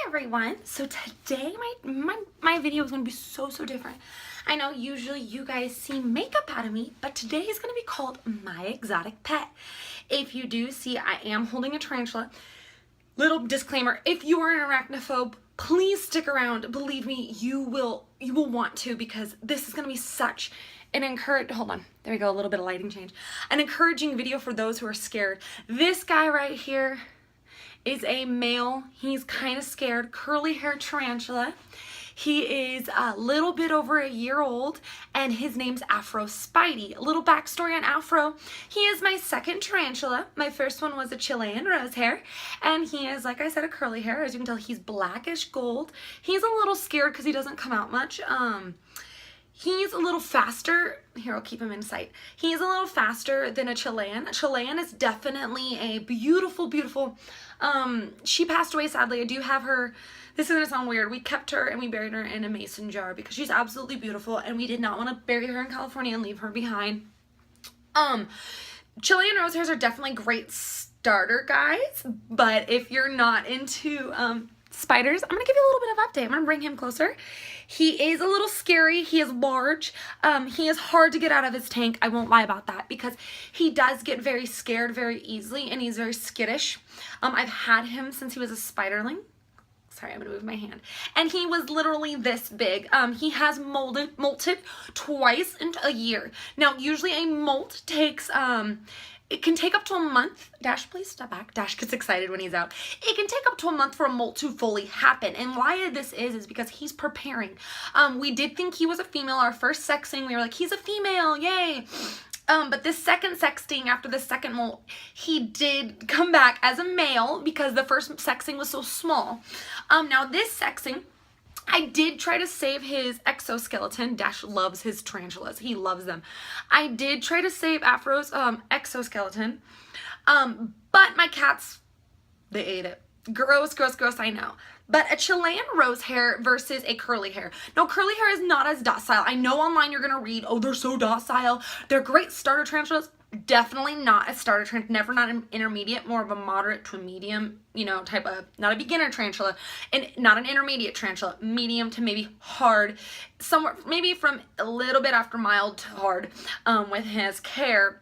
everyone. So today my video is going to be so different. I know usually you guys see makeup out of me, but today is going to be called My Exotic Pet. If you do see, I am holding a tarantula. Little disclaimer, if you are an arachnophobe, please stick around. Believe me, you will want to, because this is going to be such an hold on, there we go, a little bit of lighting change. An encouraging video for those who are scared. This guy right here is a male. He's kind of scared, curly hair tarantula. He is a little bit over a year old, and his name's Afro Spidey. A little backstory on Afro. He is my second tarantula. My first one was a Chilean rose hair, and he is, like I said, a curly hair. As you can tell, he's blackish gold. He's a little scared because he doesn't come out much. He's a little faster. Here, I'll keep him in sight. He's a little faster than a Chilean. A Chilean is definitely a beautiful, she passed away, sadly. I do have her. This is gonna sound weird. We kept her and we buried her in a mason jar because she's absolutely beautiful, and we did not want to bury her in California and leave her behind. Chilean rose hairs are definitely great starter guys, but if you're not into spiders, I'm gonna give you a little bit of update. I'm gonna bring him closer. He is a little scary. He is large. He is hard to get out of his tank. I won't lie about that, because he does get very scared very easily, and he's very skittish. I've had him since he was a spiderling. Sorry, I'm gonna move my hand. And he was literally this big. He has molted twice in a year. Now, usually a molt takes, it can take up to a month. Dash, please step back. Dash gets excited when he's out. It can take up to a month for a molt to fully happen. And why this is because he's preparing. We did think he was a female. Our first sexing, we were like, he's a female, yay. But this second sexting, after the second molt, he did come back as a male because the first sexing was so small. Now this sexing, I did try to save his exoskeleton. Dash loves his tarantulas. He loves them. I did try to save Afro's exoskeleton. But my cats, they ate it. Gross, I know. But a Chilean rose hair versus a curly hair. Now, curly hair is not as docile. I know online you're going to read, oh, they're so docile. They're great starter tarantulas. Definitely not a starter tarantula, never not an intermediate, more of a moderate to a medium, type of, not a beginner tarantula, and not an intermediate tarantula, medium to maybe hard, somewhere, maybe from a little bit after mild to hard with his care.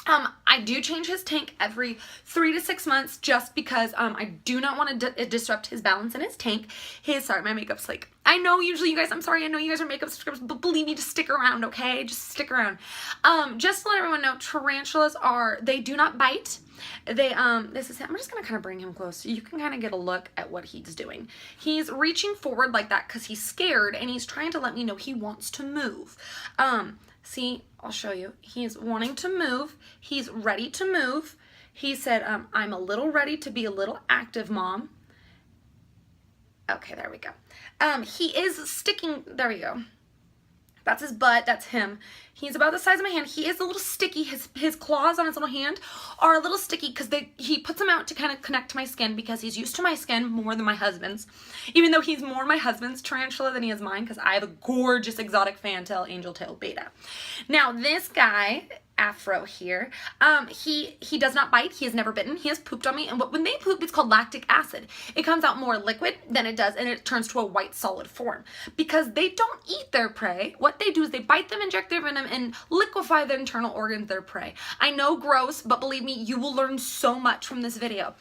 I do change his tank every 3 to 6 months just because I do not want to disrupt his balance in his tank. Sorry, my makeup's like, I know usually you guys, I'm sorry, I know you guys are makeup subscribers, but believe me, just stick around, okay? Just stick around. Just to let everyone know, tarantulas they do not bite. This is him. I'm just going to kind of bring him close so you can kind of get a look at what he's doing. He's reaching forward like that because he's scared, and he's trying to let me know he wants to move. See, I'll show you. He's wanting to move. He's ready to move. He said, I'm a little ready to be a little active, Mom. Okay, there we go. He is sticking, there we go. That's his butt, that's him. He's about the size of my hand. He is a little sticky. His claws on his little hand are a little sticky because he puts them out to kind of connect to my skin because he's used to my skin more than my husband's. Even though he's more my husband's tarantula than he is mine, because I have a gorgeous exotic fantail angel tail beta. Now this guy, Afro here, he does not bite. He has never bitten. He has pooped on me, and when they poop, it's called lactic acid. It comes out more liquid than it does, and it turns to a white solid form because they don't eat their prey. What they do is they bite them, inject their venom, and liquefy the internal organs of their prey. I know, gross, but believe me, you will learn so much from this video.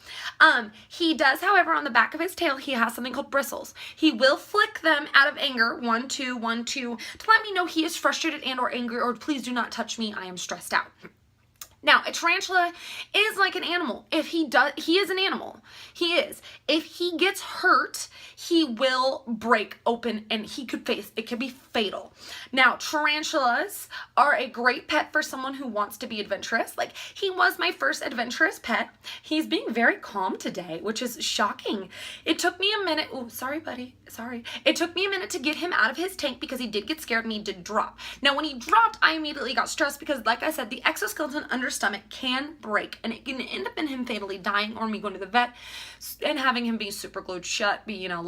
He does, however, on the back of his tail, he has something called bristles. He will flick them out of anger, 1, 2, 1, 2, to let me know he is frustrated and or angry, or please do not touch me, I am stressed out. Now, a tarantula is like an animal. He is an animal. He is. If he gets hurt, he will break open, and it could be fatal. Now, tarantulas are a great pet for someone who wants to be adventurous. Like, he was my first adventurous pet. He's being very calm today, which is shocking. It took me a minute. Oh, sorry, buddy. Sorry. It took me a minute to get him out of his tank because he did get scared and he did drop. Now, when he dropped, I immediately got stressed because, like I said, the exoskeleton under stomach can break, and it can end up in him fatally dying or me going to the vet and having him be super glued shut,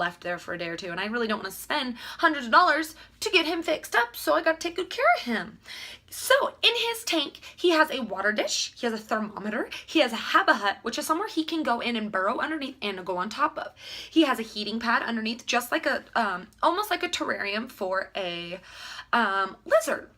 left there for a day or two, and I really don't want to spend hundreds of dollars to get him fixed up, so I got to take good care of him. So in his tank, he has a water dish, he has a thermometer, he has a Habba hut, which is somewhere he can go in and burrow underneath and go on top of. He has a heating pad underneath, just like a, almost like a terrarium for a lizard.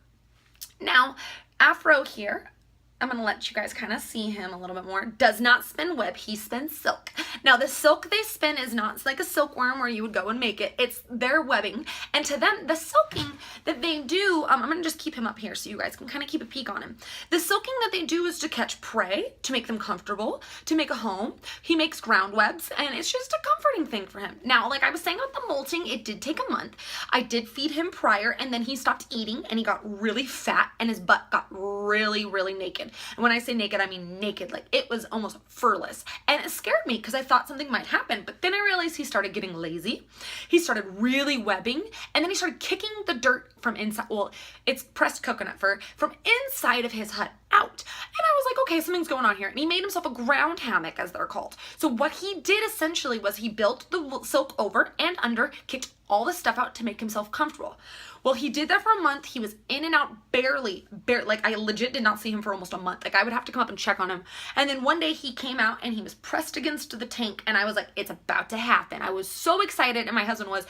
Now, Afro here, I'm going to let you guys kind of see him a little bit more, does not spin web, he spins silk. Now the silk they spin is not like a silkworm where you would go and make it, it's their webbing, and to them, the silking that they do, I'm going to just keep him up here so you guys can kind of keep a peek on him. The silking that they do is to catch prey, to make them comfortable, to make a home. He makes ground webs, and it's just a comforting thing for him. Now, like I was saying with the molting, it did take a month. I did feed him prior, and then he stopped eating, and he got really fat, and his butt got really, really naked. And when I say naked, I mean naked. Like, it was almost furless. And it scared me because I thought something might happen. But then I realized he started getting lazy. He started really webbing. And then he started kicking the dirt from inside. Well, it's pressed coconut fur from inside of his hut out. And I was like, okay, something's going on here. And he made himself a ground hammock, as they're called. So what he did essentially was he built the silk over and under, kicked all the stuff out to make himself comfortable. Well, he did that for a month. He was in and out barely, like I legit did not see him for almost a month. Like I would have to come up and check on him. And then one day he came out and he was pressed against the tank, and I was like, it's about to happen. I was so excited, and my husband was.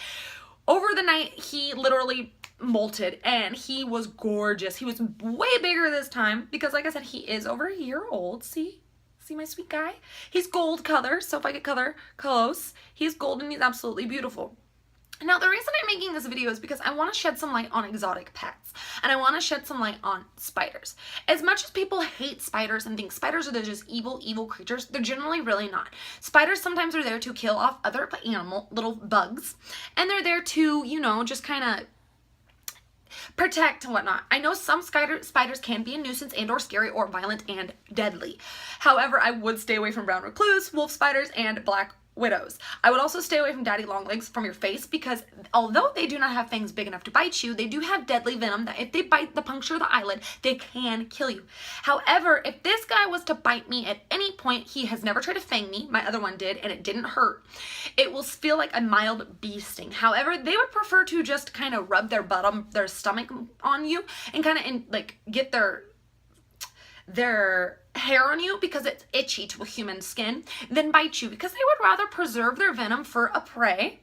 Over the night, he literally molted, and he was gorgeous. He was way bigger this time because, like I said, he is over a year old. See my sweet guy? He's gold color, so if I get color close, he's gold and he's absolutely beautiful. Now, the reason I'm making this video is because I want to shed some light on exotic pets, and I want to shed some light on spiders. As much as people hate spiders and think spiders are just evil, evil creatures, they're generally really not. Spiders sometimes are there to kill off other little bugs, and they're there to, you know, just kind of protect and whatnot. I know some spiders can be a nuisance and or scary or violent and deadly. However, I would stay away from brown recluse, wolf spiders, and black widows. I would also stay away from daddy long legs from your face because although they do not have fangs big enough to bite you, they do have deadly venom that if they bite the puncture of the eyelid, they can kill you. However, if this guy was to bite me at any point, he has never tried to fang me. My other one did, and it didn't hurt. It will feel like a mild bee sting. However, they would prefer to just kind of rub their stomach on you and kind of like get their hair on you because it's itchy to a human skin than bite you because they would rather preserve their venom for a prey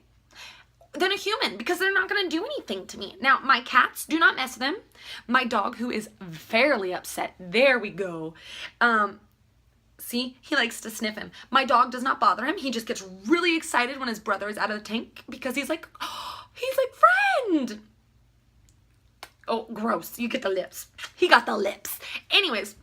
than a human because they're not going to do anything to me. Now, my cats, do not mess with them. My dog, who is fairly upset, there we go. See, he likes to sniff him. My dog does not bother him. He just gets really excited when his brother is out of the tank because he's like, oh, he's like, friend. Oh, gross. You get the lips. He got the lips. Anyways,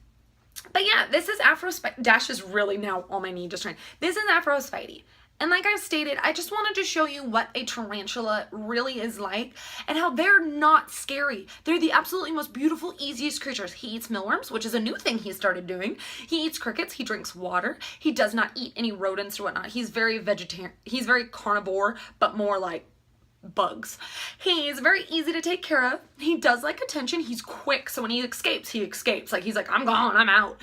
but yeah, this is Afro Spidey. Dash is really now on my knee just trying. This is Afro Spidey. And like I stated, I just wanted to show you what a tarantula really is like and how they're not scary. They're the absolutely most beautiful, easiest creatures. He eats mealworms, which is a new thing he started doing. He eats crickets. He drinks water. He does not eat any rodents or whatnot. He's very vegetarian. He's very carnivore, but more like bugs. He's very easy to take care of. He does like attention. He's quick, so when he escapes. Like he's like, I'm gone, I'm out.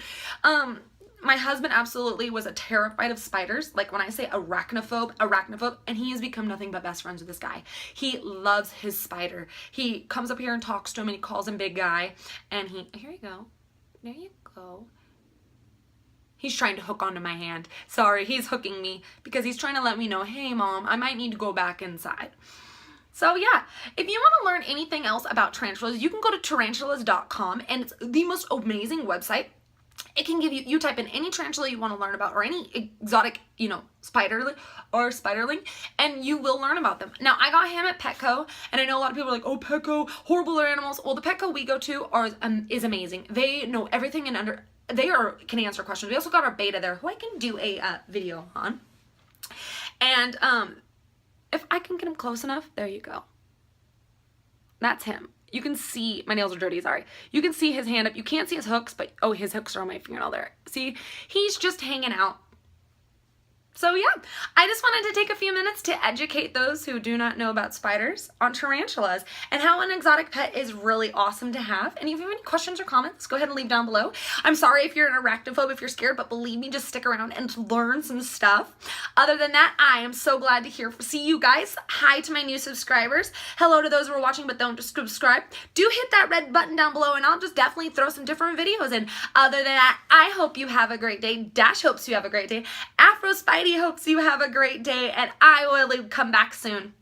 My husband absolutely was terrified of spiders. Like when I say arachnophobe, and he has become nothing but best friends with this guy. He loves his spider. He comes up here and talks to him, and he calls him big guy, and here you go. There you go. He's trying to hook onto my hand. Sorry, he's hooking me because he's trying to let me know, hey mom, I might need to go back inside. So yeah, if you want to learn anything else about tarantulas, you can go to tarantulas.com, and it's the most amazing website. It can give you type in any tarantula you want to learn about or any exotic, you know, spiderling, and you will learn about them. Now, I got him at Petco, and I know a lot of people are like, oh, Petco, horrible animals. Well, the Petco we go to is amazing. They know everything and can answer questions. We also got our beta there, who I can do a video on. And if I can get him close enough, there you go. That's him. You can see, my nails are dirty, sorry. You can see his hand up. You can't see his hooks, but, oh, his hooks are on my fingernail there. See, he's just hanging out. So yeah, I just wanted to take a few minutes to educate those who do not know about spiders on tarantulas and how an exotic pet is really awesome to have. And if you have any questions or comments, go ahead and leave down below. I'm sorry if you're an arachnophobe, if you're scared, but believe me, just stick around and learn some stuff. Other than that, I am so glad to see you guys. Hi to my new subscribers. Hello to those who are watching but don't just subscribe. Do hit that red button down below and I'll just definitely throw some different videos in. Other than that, I hope you have a great day. Dash hopes you have a great day. Afro Spidey hopes you have a great day, and I will come back soon.